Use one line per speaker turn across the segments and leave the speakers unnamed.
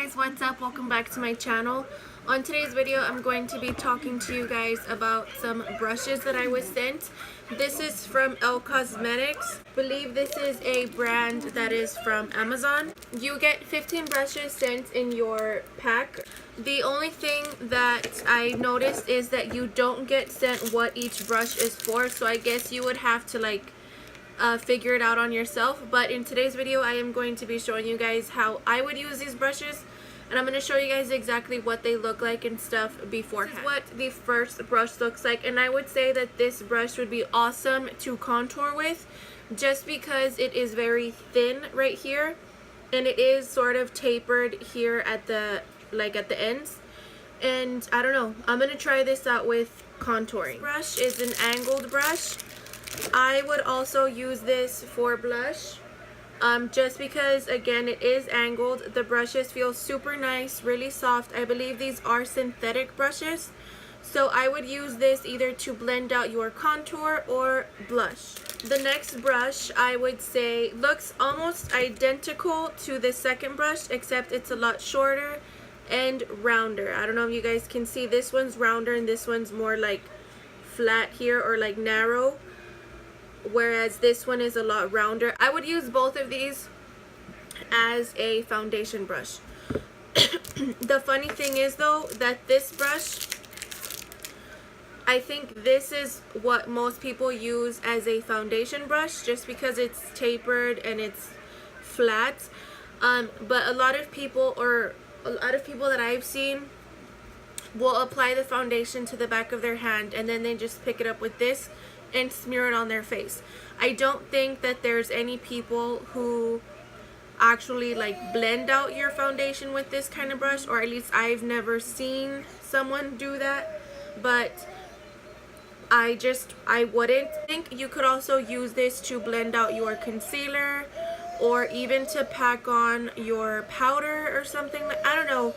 guys, what's up? Welcome back to my channel. On today's video I'm going to be talking to you guys about some brushes that I was sent. This is from Cosmetics. I believe this is a brand that is from Amazon. You get 15 brushes sent in your pack. The only thing that I noticed is that you don't get sent what each brush is for, so I guess you would have to figure it out on yourself. But in today's video I am going to be showing you guys how I would use these brushes, and I'm going to show you guys exactly what they look like and stuff beforehand. This is what the first brush looks like, and I would say that this brush would be awesome to contour with just because it is very thin right here and it is sort of tapered here at the ends. And I don't know, I'm going to try this out with contouring. This brush is an angled brush. I would also use this for blush just because, again, it is angled. The brushes feel super nice, really soft. I believe these are synthetic brushes, so I would use this either to blend out your contour or blush. The next brush, I would say, looks almost identical to the second brush, except it's a lot shorter and rounder. I don't know if you guys can see, this one's rounder and this one's more like flat here, or like narrow, whereas this one is a lot rounder. I would use both of these as a foundation brush. The funny thing is though that this brush, I think this is what most people use as a foundation brush just because it's tapered and it's flat. But a lot of people that I've seen will apply the foundation to the back of their hand and then they just pick it up with this and smear it on their face. I don't think that there's any people who actually blend out your foundation with this kind of brush, or at least I've never seen someone do that. But I wouldn't. I think you could also use this to blend out your concealer or even to pack on your powder or something. I don't know.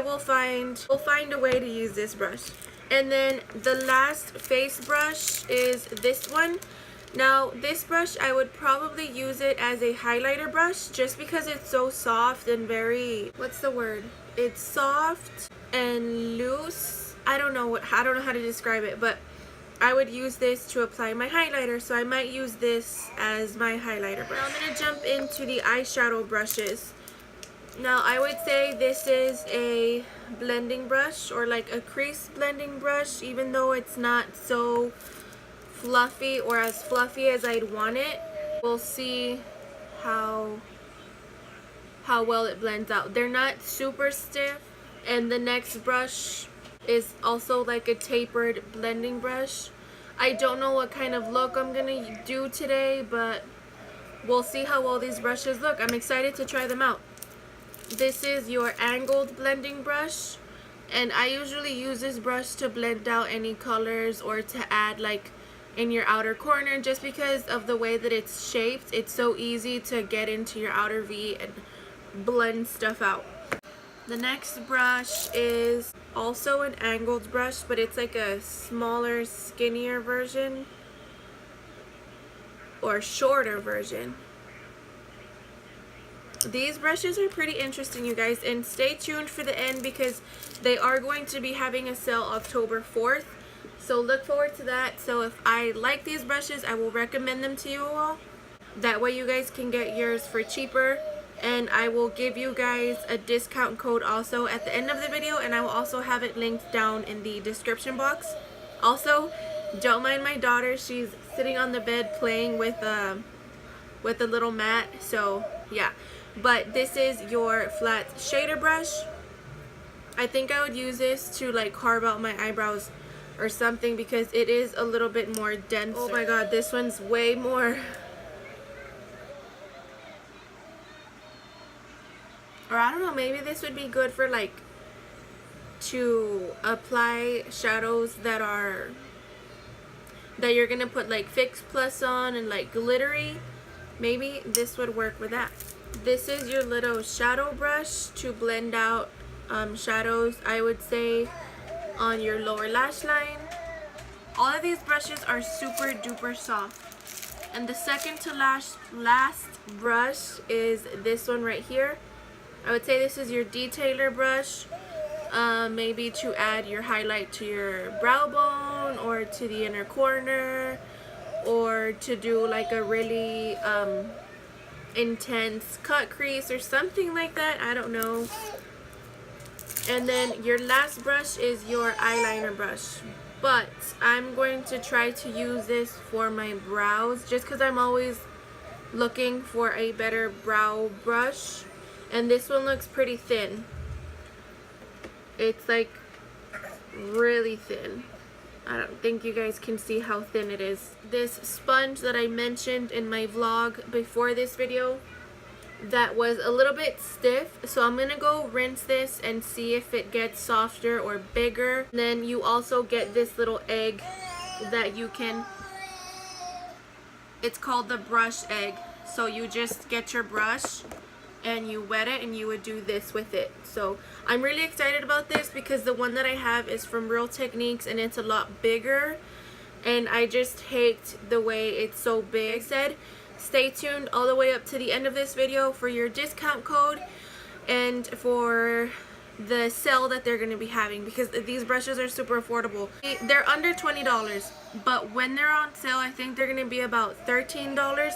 We'll find a way to use this brush. And then the last face brush is this one. Now this brush, I would probably use it as a highlighter brush just because it's so soft and very, what's the word? It's soft and loose. I don't know how to describe it, but I would use this to apply my highlighter, so I might use this as my highlighter brush. Now I'm going to jump into the eyeshadow brushes. Now I would say this is a blending brush, or like a crease blending brush, even though it's not so fluffy or as fluffy as I'd want it. We'll see how well it blends out. They're not super stiff. And the next brush is also like a tapered blending brush. I don't know what kind of look I'm gonna do today, but we'll see how well these brushes look. I'm excited to try them out. This is your angled blending brush, and I usually use this brush to blend out any colors or to add in your outer corner, just because of the way that it's shaped. It's so easy to get into your outer V and blend stuff out. The next brush is also an angled brush, but it's like a smaller, skinnier version, or shorter version. These brushes are pretty interesting, you guys, and stay tuned for the end because they are going to be having a sale October 4th, so look forward to that. So if I like these brushes, I will recommend them to you all. That way you guys can get yours for cheaper, and I will give you guys a discount code also at the end of the video, and I will also have it linked down in the description box. Also, don't mind my daughter, she's sitting on the bed playing with a little mat, so yeah. But this is your flat shader brush. I think I would use this to carve out my eyebrows or something because it is a little bit more dense. Oh my god, this one's way more. Or I don't know, maybe this would be good for to apply shadows that you're gonna put Fix Plus on and glittery. Maybe this would work with that. This is your little shadow brush to blend out shadows, I would say, on your lower lash line. All of these brushes are super duper soft. And the second to last brush is this one right here. I would say this is your detailer brush, maybe to add your highlight to your brow bone or to the inner corner, or to do like a really intense cut crease or something like that. I don't know. And then your last brush is your eyeliner brush, but I'm going to try to use this for my brows just because I'm always looking for a better brow brush, and this one looks pretty thin. It's like really thin. I don't think you guys can see how thin it is. This sponge that I mentioned in my vlog before this video, that was a little bit stiff, so I'm gonna go rinse this and see if it gets softer or bigger. Then you also get this little egg that you can, it's called the brush egg. So you just get your brush and you wet it and you would do this with it. So I'm really excited about this because the one that I have is from Real Techniques and it's a lot bigger, and I just hate the way it's so big. Said stay tuned all the way up to the end of this video for your discount code and for the sale that they're going to be having, because these brushes are super affordable. They're under $20, but when they're on sale I think they're going to be about $13.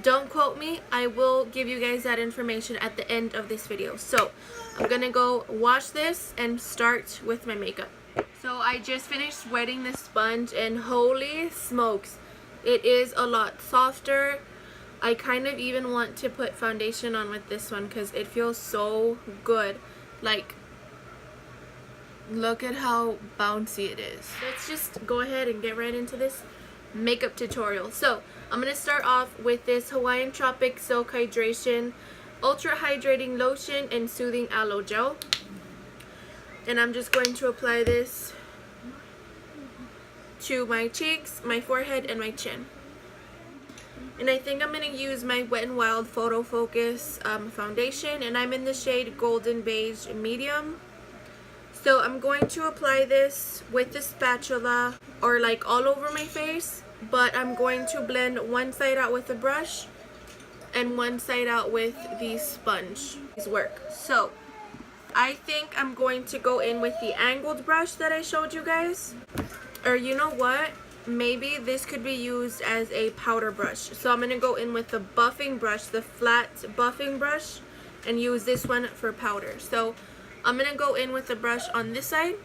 Don't quote me. I will give you guys that information at the end of this video. So I'm gonna go wash this and start with my makeup. So I just finished wetting the sponge and holy smokes, it is a lot softer. I kind of even want to put foundation on with this one because it feels so good. Like, look at how bouncy it is. Let's just go ahead and get right into this makeup tutorial. So I'm going to start off with this Hawaiian Tropic Silk Hydration Ultra Hydrating Lotion and Soothing Aloe Gel. And I'm just going to apply this to my cheeks, my forehead, and my chin. And I think I'm going to use my Wet n Wild Photo Focus foundation, and I'm in the shade Golden Beige Medium. So I'm going to apply this with the spatula or like all over my face, but I'm going to blend one side out with the brush and one side out with the sponge. These work. So I think I'm going to go in with the angled brush that I showed you guys. Or you know what? Maybe this could be used as a powder brush. So I'm going to go in with the buffing brush, the flat buffing brush, and use this one for powder. So I'm going to go in with the brush on this side.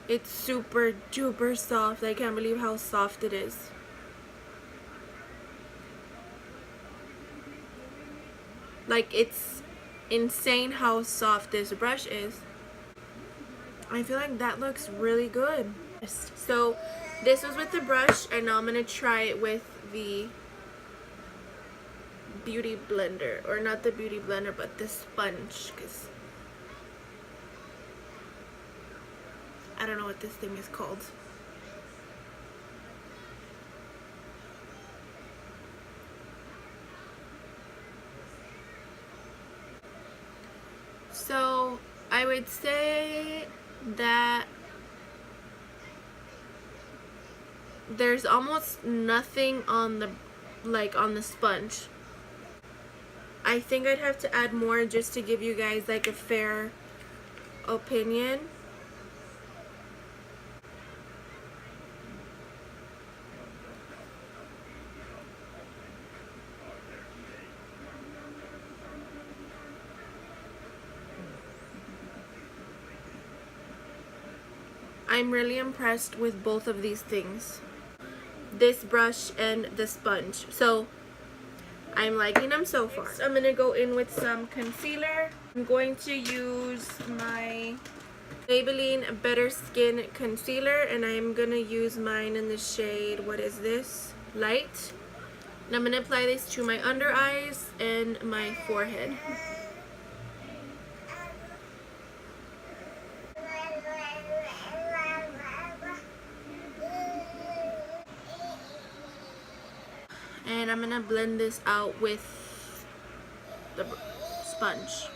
It's super duper soft. I can't believe how soft it is. Like, it's insane how soft this brush is. I feel like that looks really good. So this was with the brush, and now I'm going to try it with the beauty blender, or not the beauty blender but the sponge, because I don't know what this thing is called. So I would say that there's almost nothing on the on the sponge. I think I'd have to add more just to give you guys like a fair opinion. I'm really impressed with both of these things, this brush and the sponge. So I'm liking them so far. So I'm going to go in with some concealer. I'm going to use my Maybelline Better Skin Concealer, and I'm going to use mine in the shade, what is this? Light. And I'm going to apply this to my under eyes and my forehead. And I'm gonna blend this out with the sponge.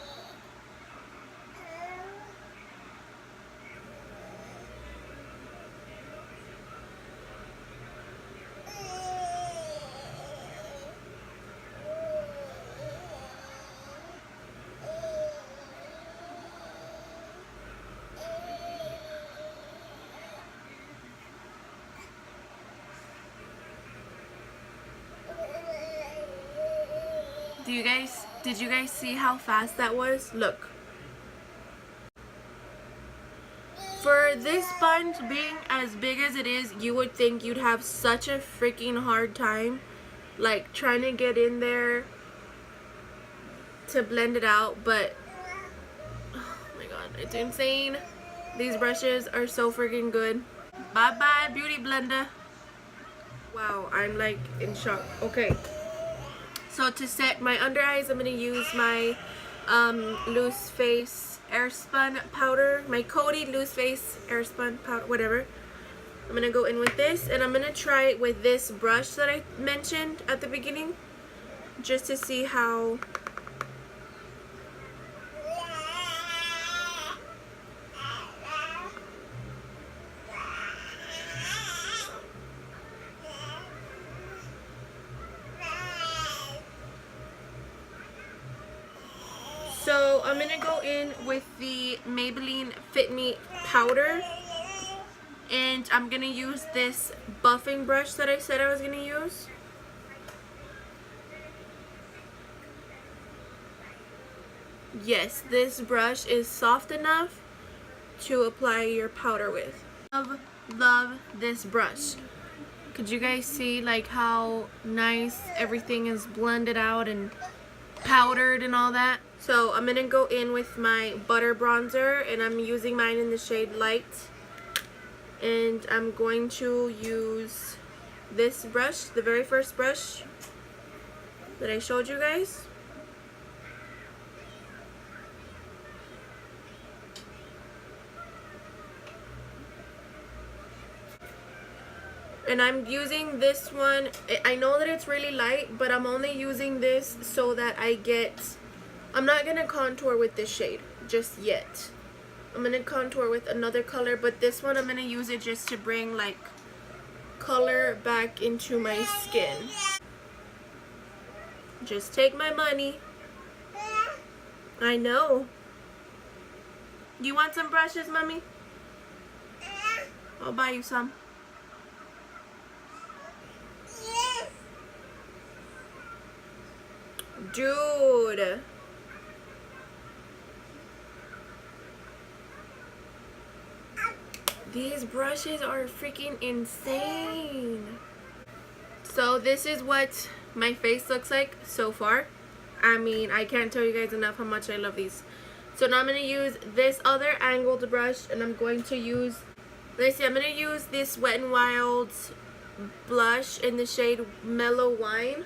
did you guys see how fast that was? Look. For this sponge being as big as it is, you would think you'd have such a freaking hard time like trying to get in there to blend it out, but oh my god, it's insane. These brushes are so freaking good. Bye bye beauty blender. Wow, I'm like in shock. Okay, so to set my under eyes, I'm gonna use my loose face airspun powder, my Coty loose face airspun powder, whatever. I'm gonna go in with this, and I'm gonna try it with this brush that I mentioned at the beginning, just to see how So I'm gonna go in with the Maybelline Fit Me powder, and I'm gonna use this buffing brush that I said I was gonna use. Yes, this brush is soft enough to apply your powder with. Love this brush. Could you guys see like how nice everything is blended out and powdered and all that? So I'm gonna go in with my butter bronzer, and I'm using mine in the shade Light, and I'm going to use this brush, the very first brush that I showed you guys. And I'm using this one. I know that it's really light, but I'm only using this so that I'm not gonna contour with this shade just yet. I'm gonna contour with another color, but this one I'm gonna use it just to bring like color back into my skin. Just take my money. I know. You want some brushes, mommy? I'll buy you some. Dude. These brushes are freaking insane. So this is what my face looks like so far. I mean, I can't tell you guys enough how much I love these. So now I'm going to use this other angled brush, and I'm going to use, let's see, I'm going to use this Wet n Wild blush in the shade Mellow Wine.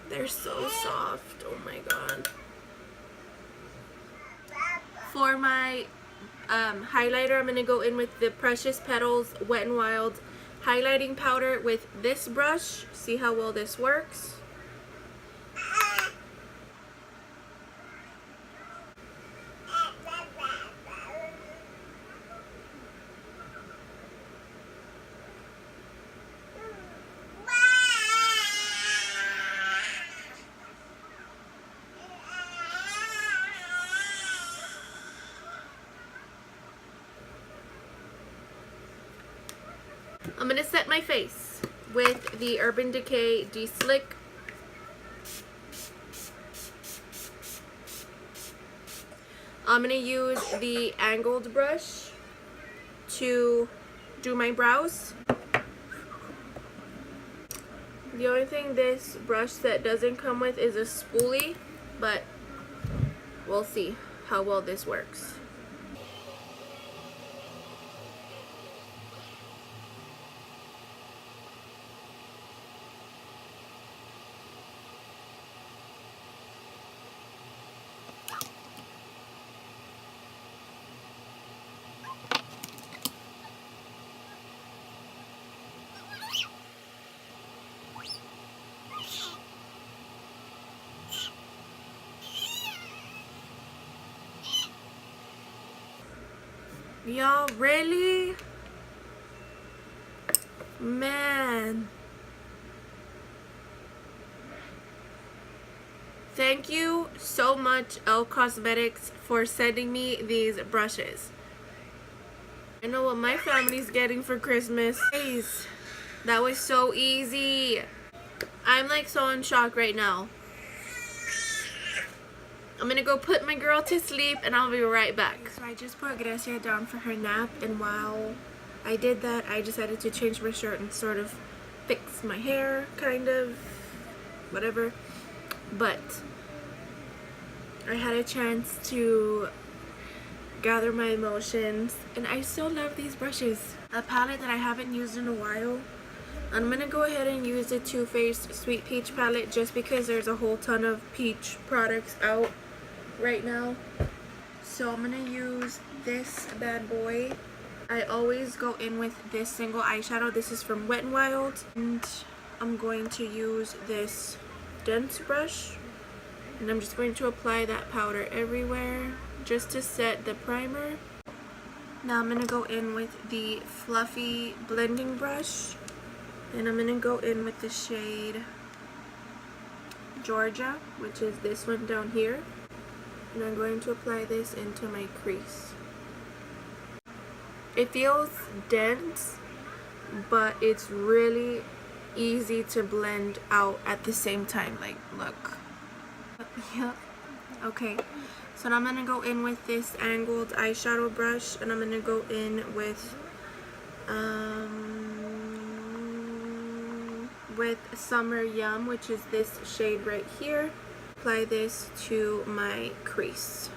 They're so soft. Oh my god. For my highlighter, I'm going to go in with the Precious Petals Wet n Wild highlighting powder with this brush. See how well this works. I'm going to set my face with the Urban Decay De-Slick. I'm going to use the angled brush to do my brows. The only thing this brush set doesn't come with is a spoolie, but we'll see how well this works. Y'all, really? Man. Thank you so much, Elle Cosmetics, for sending me these brushes. I know what my family's getting for Christmas. Guys, that was so easy. I'm like so in shock right now. I'm gonna go put my girl to sleep and I'll be right back. So I just put Gracia down for her nap, and while I did that, I decided to change my shirt and sort of fix my hair, kind of, whatever. But I had a chance to gather my emotions, and I still love these brushes. A palette that I haven't used in a while. I'm gonna go ahead and use the Too Faced Sweet Peach palette just because there's a whole ton of peach products out right now. So I'm gonna use this bad boy. I always go in with this single eyeshadow. This is from Wet n Wild, and I'm going to use this dense brush, and I'm just going to apply that powder everywhere just to set the primer. Now I'm gonna go in with the fluffy blending brush, and I'm gonna go in with the shade Georgia, which is this one down here, and I'm going to apply this into my crease. It feels dense, but it's really easy to blend out at the same time. Like, look. Yep. Okay, so now I'm gonna go in with this angled eyeshadow brush, and I'm gonna go in with Summer Yum, which is this shade right here. Apply this to my crease.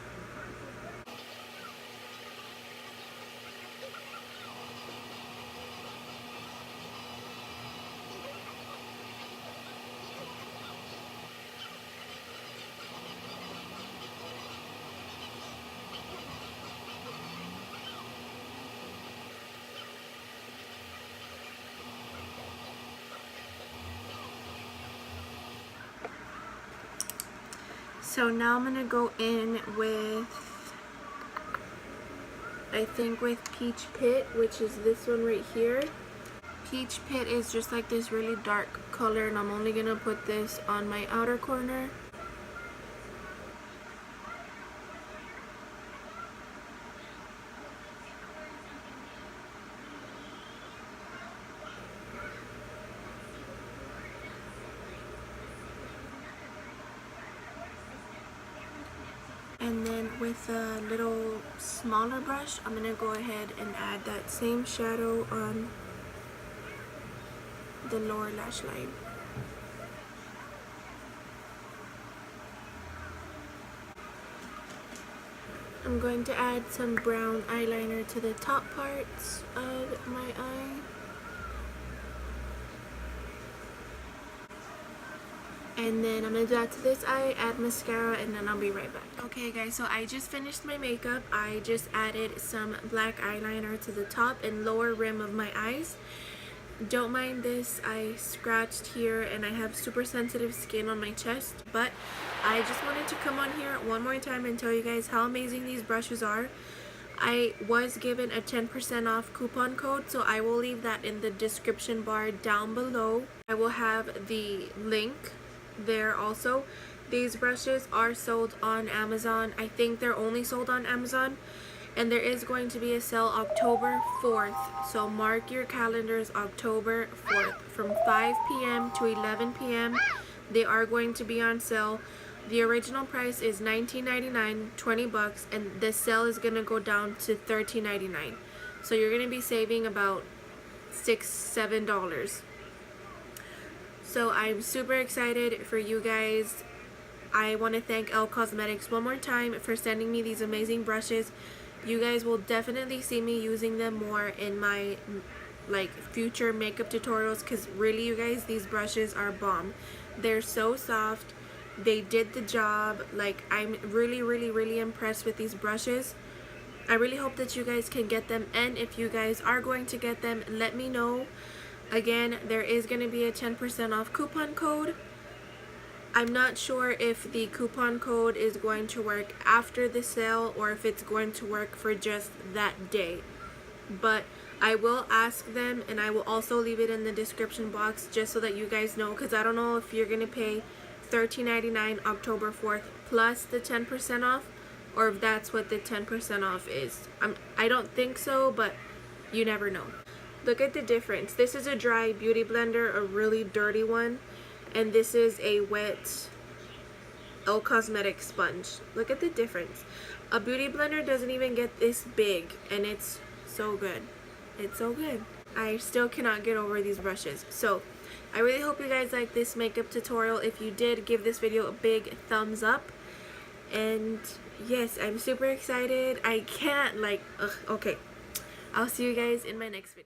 So now I'm gonna go in with, I think with Peach Pit, which is this one right here. Peach Pit is just like this really dark color, and I'm only gonna put this on my outer corner. And then with a little smaller brush, I'm going to go ahead and add that same shadow on the lower lash line. I'm going to add some brown eyeliner to the top parts of my eye. And then I'm going to do that to this eye, add mascara, and then I'll be right back. Okay guys, so I just finished my makeup. I just added some black eyeliner to the top and lower rim of my eyes. Don't mind this, I scratched here and I have super sensitive skin on my chest. But I just wanted to come on here one more time and tell you guys how amazing these brushes are. I was given a 10% off coupon code, so I will leave that in the description bar down below. I will have the link there also. These brushes are sold on Amazon. I think they're only sold on Amazon, and there is going to be a sale October 4th, so mark your calendars, October 4th from 5 p.m. to 11 p.m. They are going to be on sale. The original price is $19.99, 20 bucks, and the sale is gonna go down to $13.99, so you're gonna be saving about $6-7. So I'm super excited for you guys. I want to thank Elle Cosmetics one more time for sending me these amazing brushes. You guys will definitely see me using them more in my future makeup tutorials, because really you guys, these brushes are bomb. They're so soft. They did the job. Like, I'm really impressed with these brushes. I really hope that you guys can get them, and if you guys are going to get them, let me know. Again, there is going to be a 10% off coupon code. I'm not sure if the coupon code is going to work after the sale or if it's going to work for just that day. But I will ask them, and I will also leave it in the description box just so that you guys know, because I don't know if you're going to pay $13.99 October 4th plus the 10% off, or if that's what the 10% off is. I don't think so, but you never know. Look at the difference. This is a dry beauty blender, a really dirty one, and this is a wet Cosmetic sponge. Look at the difference. A beauty blender doesn't even get this big, and it's so good. It's so good. I still cannot get over these brushes. So I really hope you guys like this makeup tutorial. If you did, give this video a big thumbs up. And yes, I'm super excited. I can't okay. I'll see you guys in my next video.